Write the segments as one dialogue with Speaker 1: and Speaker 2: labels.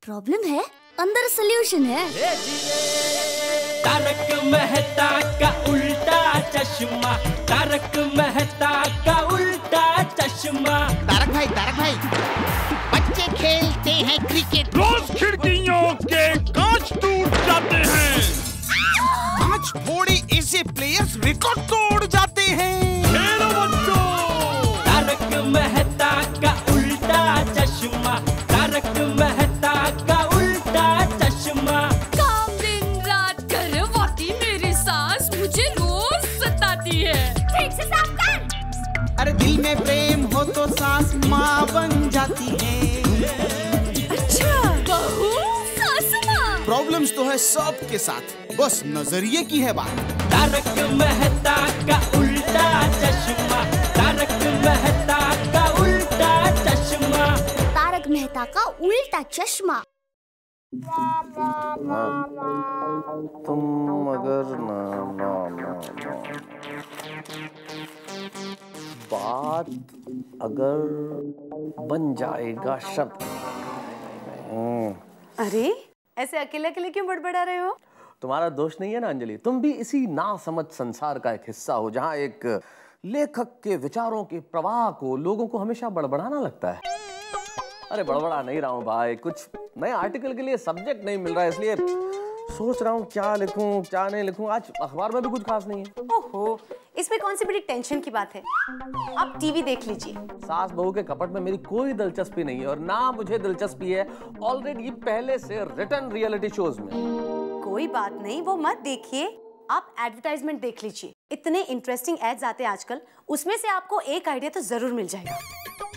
Speaker 1: Problem है, अंदर solution है।
Speaker 2: तारक मेहता का उल्टा चश्मा, तारक मेहता का उल्टा चश्मा।
Speaker 3: तारक भाई, बच्चे खेलते हैं क्रिकेट,
Speaker 4: रोज खिड़कियों के कांच टूट जाते हैं।
Speaker 3: आज थोड़े ऐसे प्लेयर्स रिकॉर्ड तोड़ जाते हैं।
Speaker 4: खेलो बच्चों।
Speaker 2: तारक मेहता का उल्टा चश्मा, तारक मेहता का उल्टा चश्मा।
Speaker 5: काम दिन रात करवाती मेरी सास मुझे रोज सताती है। ठीक से साफ कर।
Speaker 3: अरे दिल में प्रेम हो तो सास माँ बन जाती है।
Speaker 5: अच्छा, बहू सास माँ।
Speaker 3: प्रॉब्लम्स तो है सबके साथ, बस नजरिए की है बात।
Speaker 2: तारक मेहता का उल्टा चश्मा, तारक मेहता का उल्टा चश्मा।
Speaker 1: तारक मेहता का उल्टा चश्मा।
Speaker 6: तुम अगर ना बात अगर बन जाएगा शब्द।
Speaker 7: अरे ऐसे अकेले अकेले क्यों बड़बड़ा रहे हो?
Speaker 6: तुम्हारा दोष नहीं है ना अंजलि, तुम भी इसी ना समझ संसार का एक हिस्सा हो जहाँ एक लेखक के विचारों के प्रवाह को लोगों को हमेशा बड़बड़ाना लगता है। अरे बड़बड़ा नहीं रहा हूँ भाई, कुछ नए आर्टिकल के लिए सब्जेक्ट नहीं मिल रहा है, इसलिए सोच रहा हूँ क्या लिखूं क्या नहीं लिखूं। आज अखबार में भी कुछ खास नहीं है।
Speaker 7: ओहो, इसमें कौन सी बड़ी टेंशन की बात है, आप टीवी देख लीजिए।
Speaker 6: सास बहू के कपट में मेरी कोई दिलचस्पी नहीं है और ना मुझे दिलचस्पी है ऑलरेडी पहले से रिटर्न रियलिटी शोज में।
Speaker 7: कोई बात नहीं, वो मत देखिए, आप एडवर्टाइजमेंट देख लीजिए। इतने इंटरेस्टिंग एड्स आते हैं आजकल, उसमें से आपको एक आइडिया तो जरूर मिल जाएगा।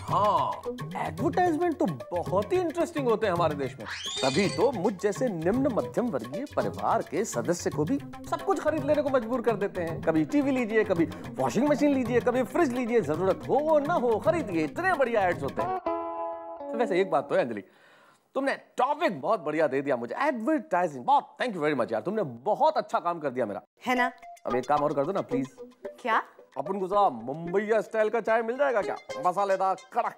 Speaker 6: हाँ, एडवर्टाइजमेंट तो बहुत ही इंटरेस्टिंग होते हैं हमारे देश में, तभी तो मुझ जैसे निम्न मध्यम वर्गीय परिवार के सदस्य को भी सब कुछ खरीद लेने को मजबूर कर देते हैं। कभी टीवी लीजिए, कभी वॉशिंग मशीन लीजिए, कभी फ्रिज लीजिए, जरूरत हो ना हो खरीदिए, इतने बढ़िया एड्स होते हैं। वैसे एक बात तो है अंजलि, तुमने टॉपिक बहुत बढ़िया दे दिया मुझे, एडवर्टाइजिंग। बहुत थैंक यू वेरी मच यार, तुमने बहुत अच्छा काम कर दिया मेरा,
Speaker 7: है ना?
Speaker 6: अब एक काम और कर दो ना प्लीज।
Speaker 7: क्या?
Speaker 6: अपन को जरा मुंबईया स्टाइल का चाय मिल जाएगा क्या, मसालेदार कड़क?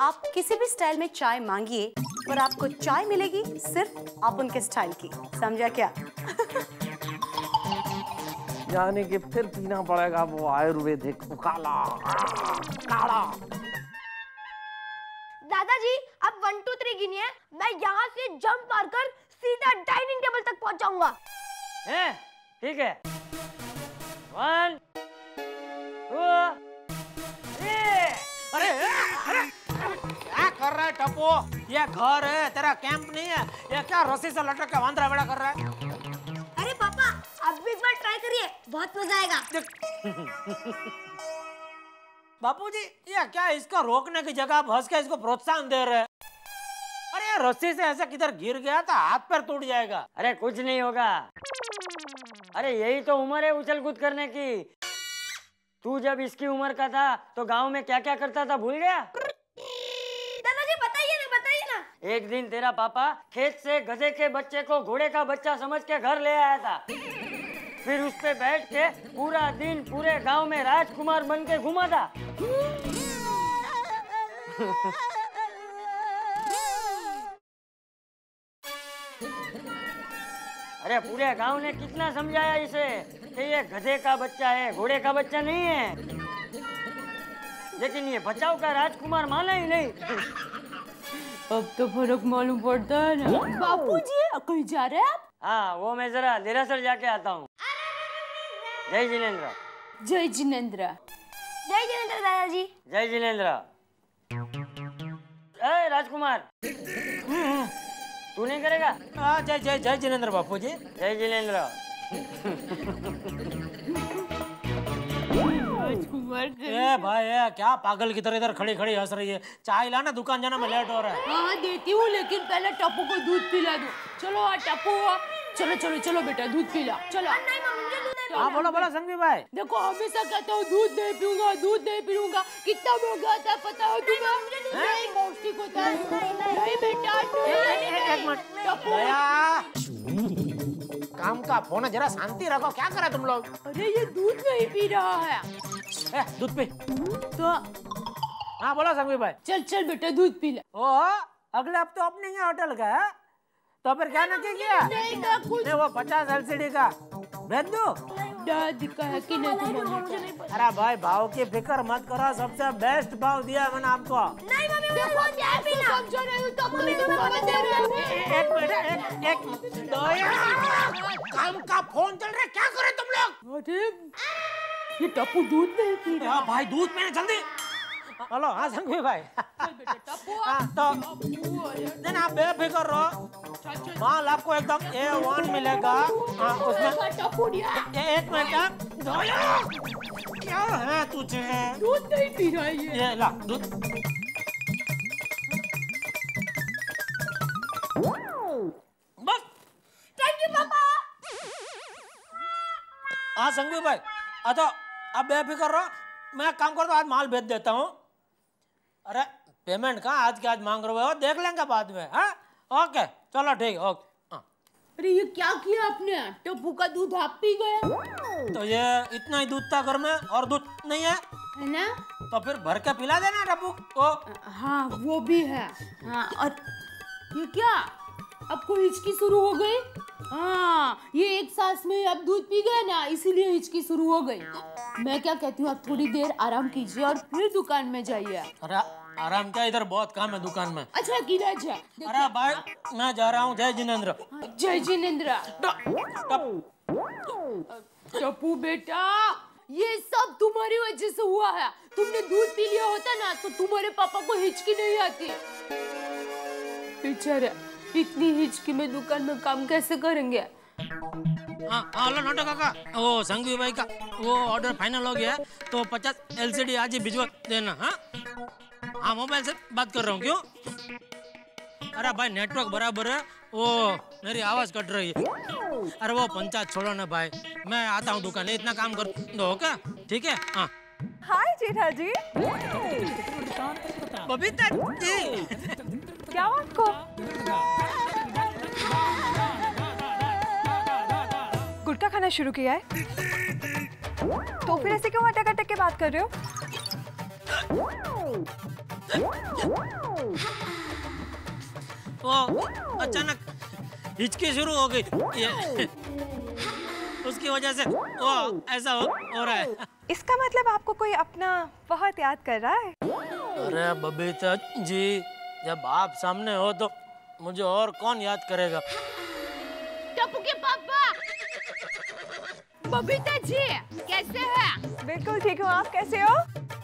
Speaker 7: आप किसी भी स्टाइल में चाय मांगिए, पर आपको चाय मिलेगी सिर्फ आप उनके स्टाइल की, समझा क्या?
Speaker 6: यानी कि फिर पीना पड़ेगा वो आयुर्वेदिक उकाला काढ़ा।
Speaker 1: दादाजी अब 1 2 3 गिनिए, मैं यहाँ से जंप मारकर सीधा डाइनिंग टेबल तक पहुँच जाऊंगा।
Speaker 2: ठीक है। 1 2 3।
Speaker 8: अरे क्या कर रहा है टप्पू? ये घर है तेरा, कैंप नहीं है। ये क्या रस्सी से लटक के वांदरा बेड़ा कर रहा है?
Speaker 1: अरे पापा, अब भी एक बार ट्राई करिए, बहुत मजा आएगा।
Speaker 8: बापूजी, ये क्या इसको रोकने की जगह आप हंस के इसको प्रोत्साहन दे रहे हैं? अरे ये रस्सी से ऐसे किधर गिर गया था, हाथ पैर टूट जाएगा।
Speaker 2: अरे कुछ नहीं होगा। अरे यही तो उम्र है उछल कूद करने की। तू जब इसकी उम्र का था तो गांव में क्या क्या करता था भूल गया?
Speaker 1: दादाजी बताइए ना।
Speaker 2: एक दिन तेरा पापा खेत से गधे के बच्चे को घोड़े का बच्चा समझ के घर ले आया था। फिर उस पे बैठ के पूरा दिन पूरे गांव में राजकुमार बन के घूमा था। अरे पूरे गांव ने कितना समझाया इसे कि ये गधे का बच्चा है, घोड़े का बच्चा नहीं है, लेकिन ये बचाव का राजकुमार माना ही नहीं।
Speaker 5: अब तो फर्क मालूम पड़ता है ना। बापूजी कहीं जा रहे हैं आप?
Speaker 2: हाँ, वो मैं जरा देरासर जाके आता हूँ। जय जिनेंद्र।
Speaker 5: जय जिनेंद्र।
Speaker 1: जय जिनेंद्र दादाजी।
Speaker 2: जय जिनेंद्र। ए राजकुमार, तू नहीं करेगा?
Speaker 8: हाँ, जय जय जय जिनेंद्र बापूजी।
Speaker 2: जय जिनेंद्र।
Speaker 8: ए भाई, क्या पागल की तरह इधर खड़ी खड़ी हंस रही है? चाय लाना, दुकान जाना, मैं लेट हो रहा है।
Speaker 5: हाँ देती हूँ, लेकिन पहले टप्पू को दूध पिला दो। चलो टप्पू, चलो बेटा दूध पिला, चलो।
Speaker 8: हाँ बोलो संघवी भाई।
Speaker 5: देखो हमेशा कहता हूँ दूध नहीं पीऊंगा, कितना महंगा आता है पता है तुम्हें? नहीं पौष्टिक होता है। नहीं बेटा,
Speaker 8: एक मिनट, काम का फोन है, जरा शांति रखो। क्या करा तुम लोग?
Speaker 5: अरे ये दूध नहीं पी रहा है।
Speaker 8: दूध पी
Speaker 5: तो।
Speaker 8: हाँ बोलो संघवी भाई।
Speaker 5: चल बेटा दूध पी ले।
Speaker 8: ओ, अगले हफ्ते ओपनिंग है होटल का। तो फिर क्या नक्की किया?
Speaker 5: नहीं मैं कुछ
Speaker 8: नहीं वो 50 LCD का भेज दो।
Speaker 5: दादी का है कि नहीं तुम्हारे?
Speaker 8: अरे भाई भाव की फिक्र मत करो, सबसे बेस्ट भाव दिया मैंने आपको।
Speaker 1: नहीं मम्मी मुझे
Speaker 5: देखो
Speaker 1: फोन
Speaker 5: मैं भी समझ रही हूँ तो मम्मी तुम समझ दे रहे हो।
Speaker 8: एक मिनट, एक काम का फोन चल रहा है, क्या करे तुम लोग?
Speaker 5: अरे ये टप्पू दूध नहीं पी रहा।
Speaker 8: हाँ भाई दूध पीने जल्दी। हेलो हाँ संघवी भाई।
Speaker 5: टप्पू
Speaker 8: हाँ तो नहीं आप बेफिक्र रहो, माल आपको एकदम A1 मिलेगा। हाँ उसमें
Speaker 5: टप्पू दिया
Speaker 8: एक मिनट क्या है तुझे?
Speaker 5: दूध नहीं पी रहा है
Speaker 8: ये ला दूध। बस
Speaker 1: थैंक यू पापा।
Speaker 8: हाँ संघवी भाई तो आप बेफिक्र रहो, मैं काम करता हूँ, आज माल भेज देता हूँ। अरे पेमेंट कहाँ आज के आज मांग रहे हो, देख लेंगे बाद में। हाँ ओके चलो ठीक है ओके।
Speaker 5: अरे ये क्या किया आपने? टप्पू का दूध आप पी गए?
Speaker 8: तो ये इतना ही दूध था घर में और दूध नहीं है
Speaker 5: है ना?
Speaker 8: तो फिर भर के पिला देना टप्पू को।
Speaker 5: हाँ वो भी है। हाँ और ये क्या आपको हिचकी शुरू हो गई? हाँ ये एक सांस में आप दूध पी गए ना, इसीलिए हिचकी शुरू हो गई। मैं क्या कहती हूँ आप थोड़ी देर आराम कीजिए और फिर दुकान में जाइए।
Speaker 8: अरे आराम क्या, इधर बहुत काम है दुकान में।
Speaker 5: अच्छा किराज है।
Speaker 8: अरे भाई मैं जा रहा हूँ, जय जिनेंद्र।
Speaker 5: जय जिनेंद्र। टप्पू बेटा ये सब तुम्हारी वजह से हुआ है। तुमने दूध पी लिया होता ना तो तुम्हारे पापा को हिचकी नहीं आती। बेचारे इतनी हिचकी में दुकान में काम कैसे करेंगे?
Speaker 8: हाँ हेलो नोटो काका, वो संघवी भाई का वो ऑर्डर फाइनल हो गया है, तो 50 LCD आज ही भिजवा देना। हाँ हाँ मोबाइल से बात कर रहा हूँ। क्यों? अरे भाई नेटवर्क बराबर है, वो मेरी आवाज कट रही है। अरे वो पंचायत छोड़ो ना भाई, मैं आता हूँ दुकान, इतना काम कर दो क्या? ठीक है हाँ।
Speaker 9: हाय जेठा जी।
Speaker 8: बबीता जी
Speaker 9: क्या आपको गुटखा खाना शुरू किया है? तो फिर ऐसे क्यों अटक अटक के बात कर रहे हो?
Speaker 8: वो अचानक हिचकी शुरू हो गई, ये उसकी वजह से वो ऐसा हो रहा है।
Speaker 9: इसका मतलब आपको कोई अपना बहुत याद कर रहा है?
Speaker 8: अरे बबीता जी जब आप सामने हो तो मुझे और कौन याद करेगा?
Speaker 5: टप्पू के पापा। बबीता जी कैसे हैं?
Speaker 9: बिल्कुल ठीक हूँ, आप कैसे हो?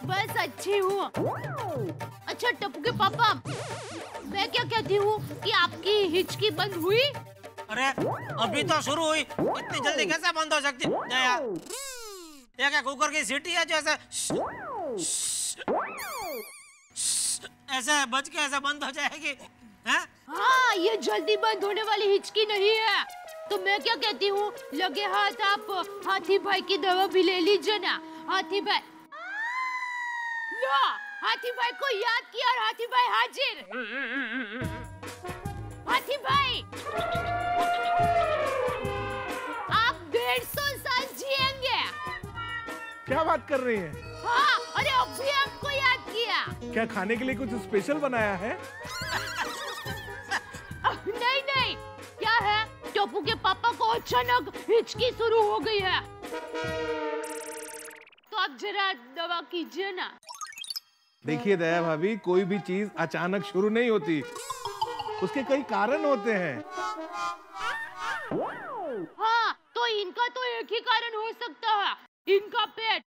Speaker 5: बस अच्छी हूँ। अच्छा टप्पू के पापा मैं क्या कहती हूँ कि आपकी हिचकी बंद हुई?
Speaker 8: अरे अभी तो शुरू हुई, इतनी जल्दी कैसे बंद हो सकती है? ये क्या कुकर की सीटी है जो ऐसे बज के ऐसे बंद हो जाएगी? हैं?
Speaker 5: हाँ ये जल्दी बंद होने वाली हिचकी नहीं है। तो मैं क्या कहती हूँ लगे हाथ आप हाथी भाई की दवा भी ले लीजिए ना। हाथी भाई लो, हाथी भाई को याद किया और हाथी भाई हाजिर। हाथी भाई आप 150 साल जिएंगे।
Speaker 4: क्या बात कर रही हैं?
Speaker 5: हाँ अरे अभी आपको याद किया।
Speaker 4: क्या खाने के लिए कुछ स्पेशल बनाया है?
Speaker 5: नहीं नहीं क्या है, टप्पू के पापा को अचानक हिचकी शुरू हो गई है, तो आप जरा दवा कीजिए ना।
Speaker 4: देखिए दया भाभी, कोई भी चीज अचानक शुरू नहीं होती, उसके कई कारण होते हैं।
Speaker 5: हाँ तो इनका तो एक ही कारण हो सकता है, इनका पेट।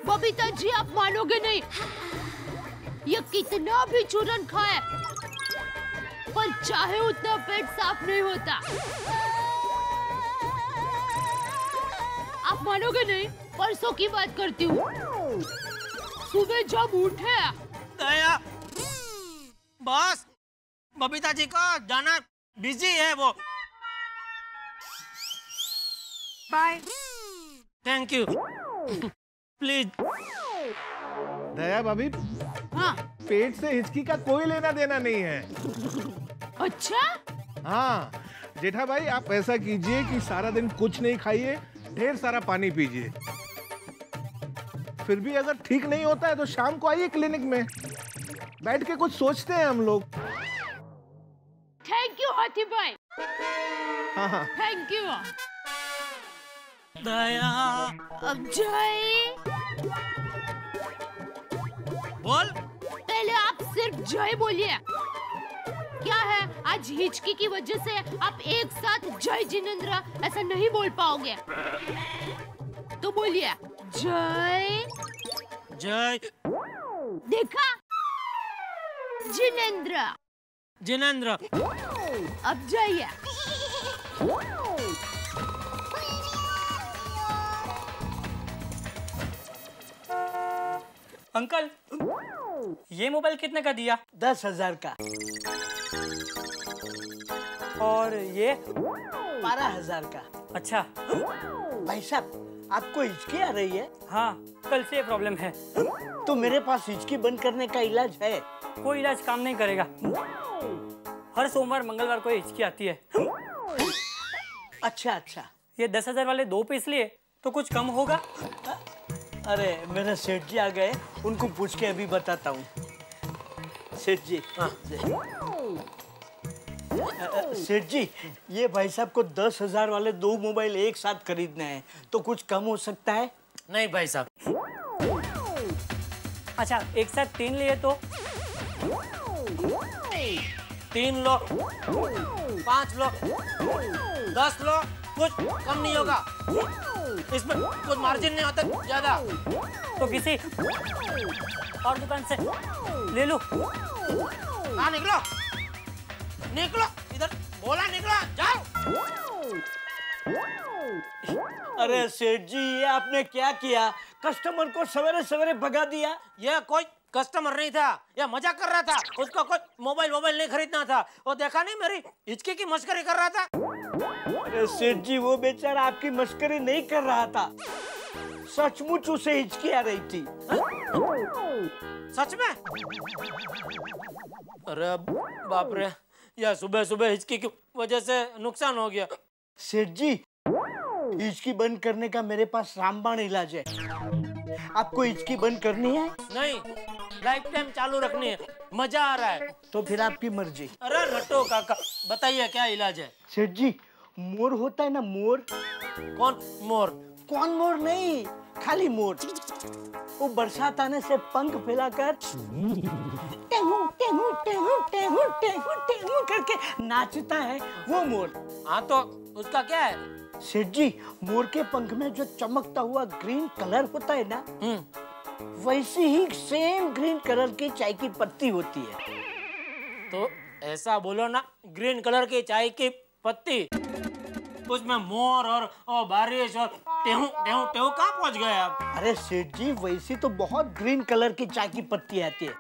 Speaker 5: बबीता जी आप मानोगे नहीं, ये कितना भी चूरन खाए पर चाहे उतना पेट साफ नहीं होता। आप मानोगे नहीं, परसों की बात करती हूँ, सुबह जब उठे
Speaker 8: दया बॉस बबीता जी को जाना बिजी है वो।
Speaker 9: Bye.
Speaker 8: Thank you please.
Speaker 4: Daya भाभी
Speaker 5: हाँ
Speaker 4: पेट से हिचकी का कोई लेना देना नहीं है।
Speaker 5: अच्छा
Speaker 4: हाँ जेठा भाई आप ऐसा कीजिए कि सारा दिन कुछ नहीं खाइए, ढेर सारा पानी पीजिए। फिर भी अगर ठीक नहीं होता है तो शाम को आइए क्लिनिक में, बैठ के कुछ सोचते हैं हम लोग।
Speaker 5: हाथी भाई,
Speaker 4: हाँ हाँ
Speaker 5: थैंक यू।
Speaker 8: दया
Speaker 5: अब जय
Speaker 8: बोल।
Speaker 5: पहले आप सिर्फ जय बोलिए। क्या है, आज हिचकी की वजह से आप एक साथ जय जिनेंद्र ऐसा नहीं बोल पाओगे, तो बोलिए जय।
Speaker 8: जय।
Speaker 5: देखा, जिनेंद्र।
Speaker 8: जिनेंद्र।
Speaker 5: अब जाइए।
Speaker 2: अंकल, ये मोबाइल कितने का दिया?
Speaker 10: 10,000 का।
Speaker 2: और ये
Speaker 10: 12,000 का।
Speaker 2: अच्छा।
Speaker 10: भाई साहब, आपको हिचकी आ रही है?
Speaker 2: हाँ, कल से प्रॉब्लम है।
Speaker 10: तो मेरे पास हिचकी बंद करने का इलाज है।
Speaker 2: कोई इलाज काम नहीं करेगा। हर सोमवार मंगलवार को हिचकी आती है।
Speaker 10: अच्छा अच्छा।
Speaker 2: ये 10,000 वाले 2 पीस लिए तो कुछ कम होगा?
Speaker 10: अरे मेरे सेठ जी आ गए, उनको पूछ के अभी बताता हूँ। सेठ जी। हाँ। सेठ जी, ये भाई साहब को 10,000 वाले 2 मोबाइल एक साथ खरीदने हैं, तो कुछ कम हो सकता है?
Speaker 8: नहीं भाई साहब।
Speaker 2: अच्छा, एक साथ 3 लिए तो?
Speaker 8: 3 लो, 5 लो, 10 लो, कुछ कम नहीं होगा। इसमें कुछ मार्जिन नहीं होता ज्यादा।
Speaker 2: तो किसी और दुकान से ले लो।
Speaker 8: हाँ, निकलो निकलो, इधर बोला निकलो, जाओ।
Speaker 10: अरे सेठ जी, ये आपने क्या किया? कस्टमर को सवेरे सवेरे भगा दिया।
Speaker 8: ये कोई कस्टमर नहीं था, ये मजाक कर रहा था। उसको कोई मोबाइल नहीं खरीदना था। वो देखा नहीं मेरी हिचकी की मस्करी कर रहा था।
Speaker 10: अरे सेठ जी, वो बेचारा आपकी मस्करी नहीं कर रहा था, सचमुच उसे हिचकी आ रही थी।
Speaker 8: सच में? अरे बाप रे, यह सुबह सुबह हिचकी की वजह से नुकसान हो गया।
Speaker 10: सेठ जी, हिचकी बंद करने का मेरे पास रामबाण इलाज है। आपको हिचकी बंद करनी है?
Speaker 8: नहीं, लाइफ टाइम चालू रखनी है। मजा आ रहा है।
Speaker 10: तो फिर आपकी मर्जी।
Speaker 8: अरे नट्टू काका, बताइए क्या इलाज है?
Speaker 10: सेठ जी, मोर होता है ना, मोर।
Speaker 8: कौन मोर?
Speaker 10: कौन मोर नहीं, खाली मोर। वो बरसात आने से पंख फैलाकर टेहू टेहू टेहू टेहू टेहू टेहू करके नाचता है, वो मोर।
Speaker 8: हाँ, तो उसका क्या है?
Speaker 10: सेठ जी, मोर के पंख में जो चमकता हुआ ग्रीन कलर होता है ना, वैसी ही सेम ग्रीन कलर की चाय की पत्ती होती है।
Speaker 8: तो ऐसा बोलो ना, ग्रीन कलर की चाय की पत्ती, उसमें मोर और बारिश और टेहू टेहू टेहू कहाँ पहुँच गए आप?
Speaker 10: अरे सेठ जी, वैसी तो बहुत ग्रीन कलर की चाय की पत्ती आती है,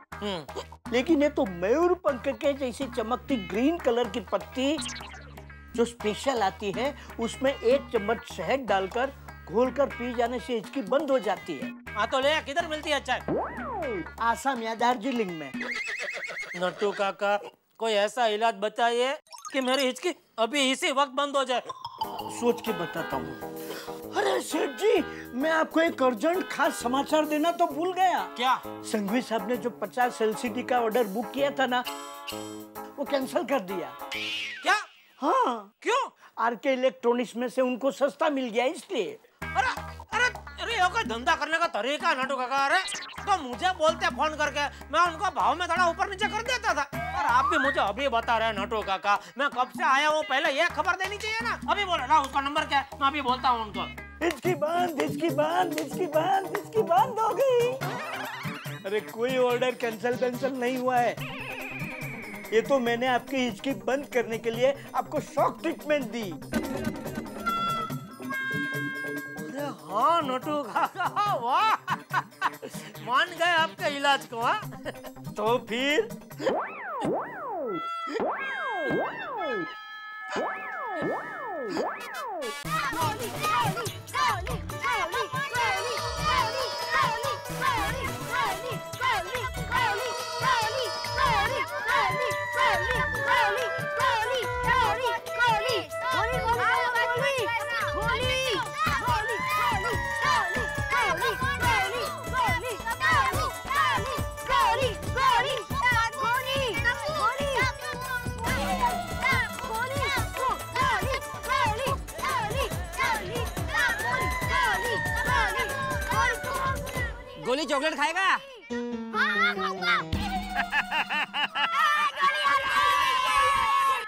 Speaker 10: लेकिन ये तो मयूर पंख के जैसी चमकती ग्रीन कलर की पत्ती जो स्पेशल आती है, उसमें 1 चम्मच शहद डालकर घोलकर पी जाने से हिचकी बंद हो जाती है।
Speaker 8: हाँ, तो ले, किधर मिलती है चाय?
Speaker 10: आसाम या दार्जिलिंग में।
Speaker 8: नट्टू काका, कोई ऐसा इलाज बताइए कि मेरी हिचकी अभी इसी वक्त बंद हो जाए।
Speaker 10: सोच के बताता हूँ। अरे सेठ जी, मैं आपको एक अर्जेंट खास समाचार देना तो भूल गया।
Speaker 8: क्या?
Speaker 10: संघवी साहब ने जो 50 LCD का ऑर्डर बुक किया था ना, वो कैंसिल कर दिया।
Speaker 8: क्या?
Speaker 10: हाँ।
Speaker 8: क्यों?
Speaker 10: RK इलेक्ट्रॉनिक्स में से उनको सस्ता मिल गया इसलिए।
Speaker 8: अरे अरे अरे, ये कोई धंधा करने का तरीका है नट्टू काका? अरे तो मुझे बोलते फोन करके, मैं उनको भाव में थोड़ा ऊपर नीचे कर देता था। और आप भी मुझे अभी बता रहे हैं नट्टू काका, मैं कब से आया हूँ, पहले ये खबर देनी चाहिए ना। अभी बोलो ना, उसका नंबर क्या है, मैं अभी बोलता हूँ उनको।
Speaker 10: हिचकी बंद, हिचकी बंद, हिचकी बंद, हिचकी बंद हो गई। अरे कोई ऑर्डर कैंसिल नहीं हुआ है, ये तो मैंने आपकी हिचकी बंद करने के लिए आपको शॉक ट्रीटमेंट दी।
Speaker 8: अरे हाँ नट्टू काका, वाह, मान गए आपके इलाज को। हाँ,
Speaker 10: तो फिर
Speaker 11: गोली चॉकलेट खाएगा?
Speaker 1: हाँ, खाऊंगा।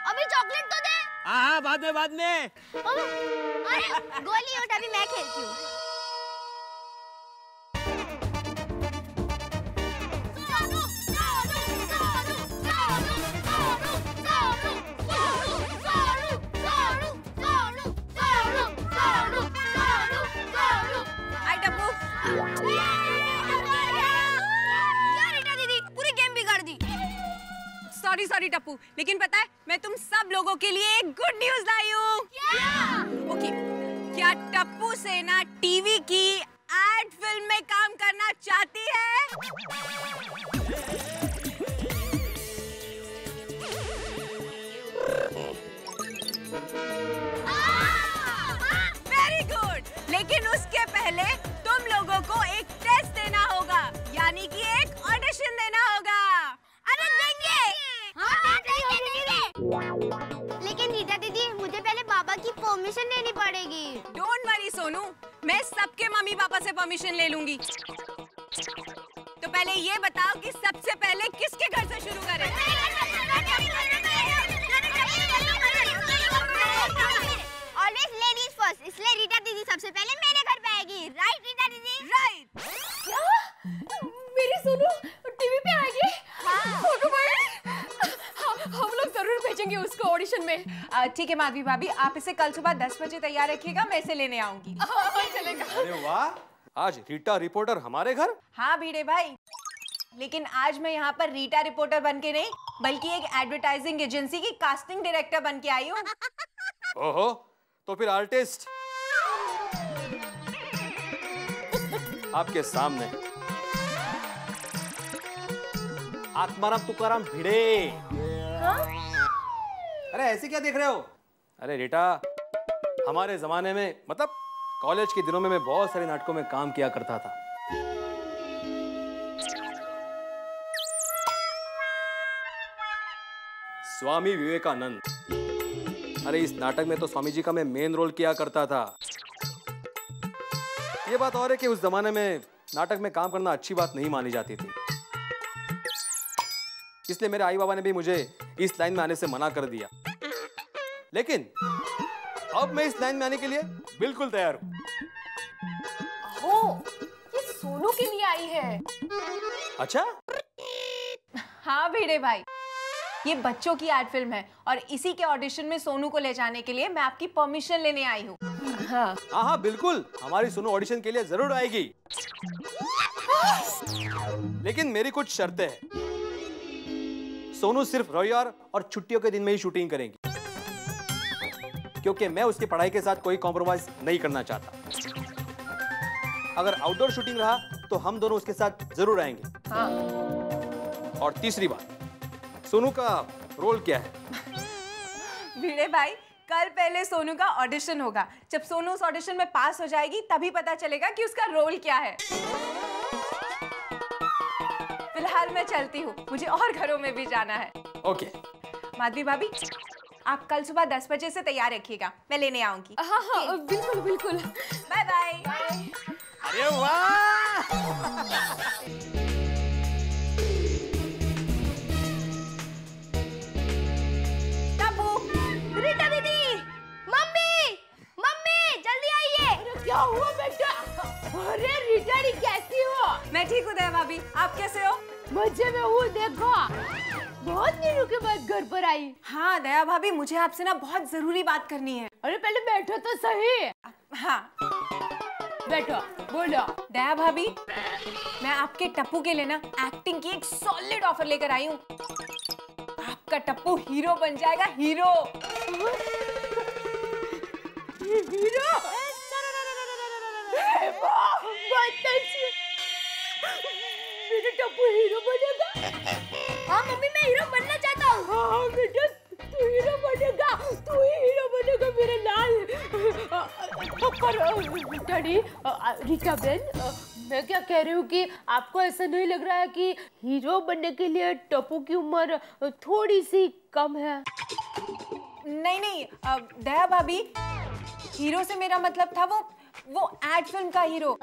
Speaker 1: अभी चॉकलेट तो दे।
Speaker 11: हाँ, बाद में।
Speaker 1: अरे गोली उठ, अभी मैं खेलती हूँ।
Speaker 7: सॉरी टप्पू, लेकिन पता है मैं तुम सब लोगों के लिए एक गुड न्यूज लाई हूँ। ओके, क्या टप्पू सेना टीवी की एड फिल्म में काम करना चाहती है? वेरी गुड, लेकिन उसके पहले तुम लोगों को एक टेस्ट देना होगा, यानी कि एक ऑडिशन देना होगा।
Speaker 1: अरे देंगे। लेकिन रीटा दीदी, मुझे पहले पापा की परमिशन लेनी पड़ेगी।
Speaker 7: डोंट वरी सोनू, मैं सबके मम्मी पापा से परमिशन ले लूंगी। तो पहले ये बताओ कि सबसे पहले किसके घर से शुरू करें?
Speaker 1: ऑलवेज लेडीज फर्स्ट, इसलिए रीटा दीदी सबसे पहले मेरे घर पे आएगी। राइट रीटा दीदी?
Speaker 7: राइट।
Speaker 5: क्या? मेरी सोनू टीवी पे आएगी? हाँ। हम लोग जरूर भेजेंगे उसको ऑडिशन में।
Speaker 7: ठीक है माधवी भाभी, आप इसे कल सुबह 10 बजे तैयार रखिएगा, मैं इसे लेने आऊंगी।
Speaker 5: चलेगा।
Speaker 6: अरे वाह, आज रीटा रिपोर्टर हमारे घर?
Speaker 7: हाँ भिड़े भाई, लेकिन आज मैं यहाँ पर रीटा रिपोर्टर बन के नहीं, बल्कि एक एडवर्टाइजिंग एजेंसी की कास्टिंग डायरेक्टर बन के आई हूँ।
Speaker 6: ओहो, तो फिर आर्टिस्ट आपके सामने। आत्माराम तुकाराम भिड़े।
Speaker 5: हाँ?
Speaker 6: अरे ऐसे क्या देख रहे हो? अरे रीटा, हमारे जमाने में, मतलब कॉलेज के दिनों में मैं बहुत सारे नाटकों में काम किया करता था। स्वामी विवेकानंद। अरे इस नाटक में तो स्वामी जी का मैं मेन रोल किया करता था। ये बात और है कि उस जमाने में नाटक में काम करना अच्छी बात नहीं मानी जाती थी, इसलिए मेरे आई बाबा ने भी मुझे इस लाइन में आने से मना कर दिया। लेकिन अब मैं इस लाइन में आने के लिए बिल्कुल तैयार हूं।
Speaker 5: ये सोनू के लिए आई है।
Speaker 6: अच्छा?
Speaker 7: हाँ भिड़े भाई, ये बच्चों की एड फिल्म है और इसी के ऑडिशन में सोनू को ले जाने के लिए मैं आपकी परमिशन लेने आई हूँ।
Speaker 5: हाँ
Speaker 6: हाँ बिल्कुल, हमारी सोनू ऑडिशन के लिए जरूर आएगी, लेकिन मेरी कुछ शर्तें हैं। सोनू सिर्फ रविवार और छुट्टियों के दिन में ही शूटिंग करेंगी, क्योंकि मैं उसकी पढ़ाई के साथ कोई कॉम्प्रोमाइज नहीं करना चाहता। अगर आउटडोर शूटिंग रहा तो हम दोनों उसके साथ जरूर आएंगे।
Speaker 5: हाँ।
Speaker 6: और तीसरी बात, सोनू का रोल क्या है?
Speaker 7: भिड़े भाई, कल पहले सोनू का ऑडिशन होगा। जब सोनू उस ऑडिशन में पास हो जाएगी तभी पता चलेगा कि उसका रोल क्या है। फिलहाल मैं चलती हूँ, मुझे और घरों में भी जाना है।
Speaker 6: ओके।
Speaker 7: माधवी भाभी, आप कल सुबह 10 बजे से तैयार रखिएगा, मैं लेने आऊंगी।
Speaker 5: हाँ हाँ बिल्कुल बिल्कुल।
Speaker 7: Bye bye.
Speaker 6: अरे वाह!
Speaker 1: रीटा दीदी, मम्मी, मम्मी जल्दी आइए।
Speaker 5: क्या हुआ बेटा? अरे रीटा दी कैसी हो?
Speaker 7: मैं ठीक हूँ दया भाभी, आप कैसे हो?
Speaker 5: मजे में हूँ, देखो बहुत दिनों के बाद घर पर आई।
Speaker 7: हाँ दया भाभी, मुझे आपसे ना बहुत जरूरी बात करनी है।
Speaker 5: अरे पहले बैठो तो सही।
Speaker 7: हाँ
Speaker 5: बैठो, बोलो।
Speaker 7: दया भाभी, मैं आपके टप्पू के लिए ना एक्टिंग की एक सॉलिड ऑफर लेकर आई हूँ। आपका टप्पू हीरो बन जाएगा, हीरो।
Speaker 5: हीरो? बहुत अच्छी। मेरा टप्पू हीरो बनेगा?
Speaker 1: हाँ मम्मी, मैं हीरो बनना चाहता हूँ।
Speaker 5: हाँ बेटा, तू हीरो बनेगा, तू ही हीरो बनेगा मेरे लाल। पर डैडी, रीटा बहन, मैं क्या कह रही हूँ कि आपको ऐसा नहीं लग रहा है कि हीरो बनने के लिए टप्पू की उम्र थोड़ी सी कम है?
Speaker 7: नहीं नहीं दया भाभी, हीरो से मेरा मतलब था वो एड फिल्म का हीरो।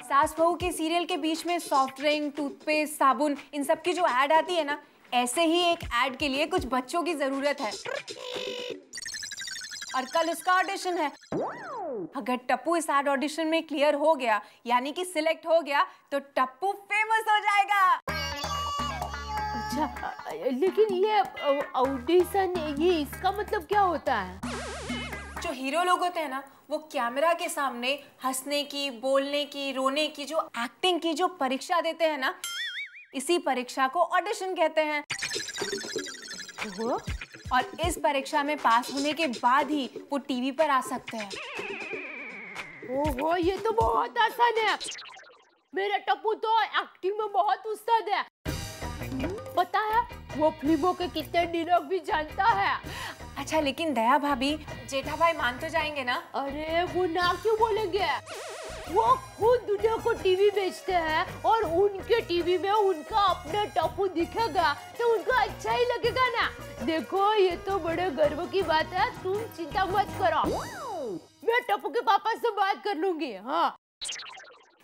Speaker 7: सास बहू के सीरियल के बीच में सॉफ्ट ड्रिंक, टूथपेस्ट, साबुन, इन सब की जो ऐड आती है ना, ऐसे ही एक ऐड के लिए कुछ बच्चों की जरूरत है और कल उसका ऑडिशन है। अगर टप्पू इस ऐड ऑडिशन में क्लियर हो गया, यानी कि सिलेक्ट हो गया, तो टप्पू फेमस हो जाएगा।
Speaker 5: अच्छा, लेकिन ये ऑडिशन, ये इसका मतलब क्या होता है?
Speaker 7: जो हीरो लोग होते हैं ना, वो कैमरा के सामने हंसने की, बोलने की, रोने की, जो एक्टिंग की जो परीक्षा देते हैं ना, इसी परीक्षा को ऑडिशन कहते हैं। और इस परीक्षा में पास होने के बाद ही वो टीवी पर आ सकते हैं।
Speaker 5: ओहो, ये तो बहुत आसान है। मेरा टप्पू तो एक्टिंग में बहुत उस्ताद है। पता है, वो फिल्मों के कितने डायलॉग भी जानता है।
Speaker 7: अच्छा, लेकिन दया भाभी, जेठा भाई मान तो जाएंगे ना?
Speaker 5: अरे वो ना क्यों बोलेंगे? वो खुद दुनिया को टीवी बेचते हैं और उनके टीवी में उनका अपना टप्पू दिखेगा तो उनको अच्छा ही लगेगा ना। देखो, ये तो बड़े गर्व की बात है, तुम चिंता मत करो, मैं टप्पू के पापा से बात कर लूंगी। हाँ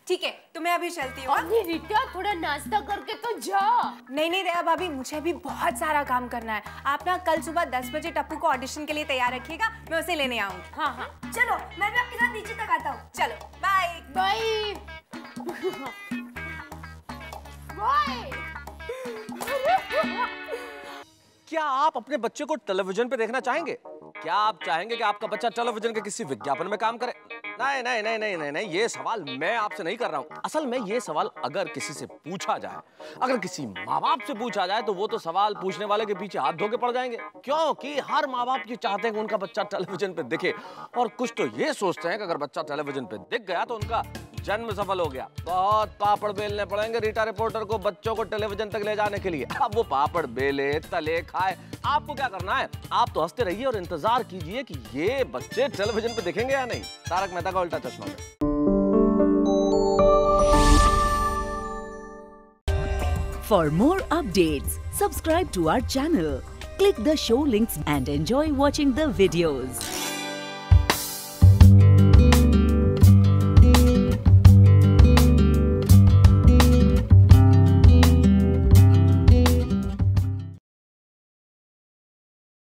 Speaker 7: ठीक है, तो मैं अभी चलती हूँ।
Speaker 5: अरे रीटा, थोड़ा नाश्ता करके तो जाओ।
Speaker 7: नहीं नहीं दया भाभी, मुझे भी बहुत सारा काम करना है। आप ना कल सुबह 10 बजे टप्पू को ऑडिशन के लिए तैयार रखिएगा, मैं उसे लेने आऊंगी।
Speaker 5: हाँ हाँ,
Speaker 1: चलो, मैं भी आपके साथ नीचे तक आता हूँ।
Speaker 7: चलो, बाय
Speaker 5: बाय बाय।
Speaker 6: क्या आप अपने बच्चे को टेलीविजन पे देखना चाहेंगे? क्या आप चाहेंगे कि आपका बच्चा टेलीविजन के किसी विज्ञापन में काम करे? नहीं नहीं नहीं नहीं नहीं नहीं, ये सवाल मैं आपसे नहीं कर रहा हूँ। असल में ये सवाल अगर किसी से पूछा जाए, अगर किसी माँ बाप से पूछा जाए, तो वो तो सवाल पूछने वाले के पीछे हाथ धो के पड़ जाएंगे, क्योंकि हर माँ बाप ये चाहते हैं कि उनका बच्चा टेलीविजन पे दिखे, और कुछ तो ये सोचते हैं कि अगर बच्चा टेलीविजन पे दिख गया तो उनका जन्म सफल हो गया। बहुत पापड़ बेलने पड़ेंगे रीटा रिपोर्टर को बच्चों को टेलीविजन तक ले जाने के लिए। अब वो पापड़ बेले, तले, खाए, आपको क्या करना है? आप तो हंसते रहिए और इंतजार कीजिए कि ये बच्चे टेलीविजन पे दिखेंगे या नहीं। तारक मेहता का उल्टा चश्मा।
Speaker 11: For more updates, subscribe to our channel, click the show links and enjoy watching the videos.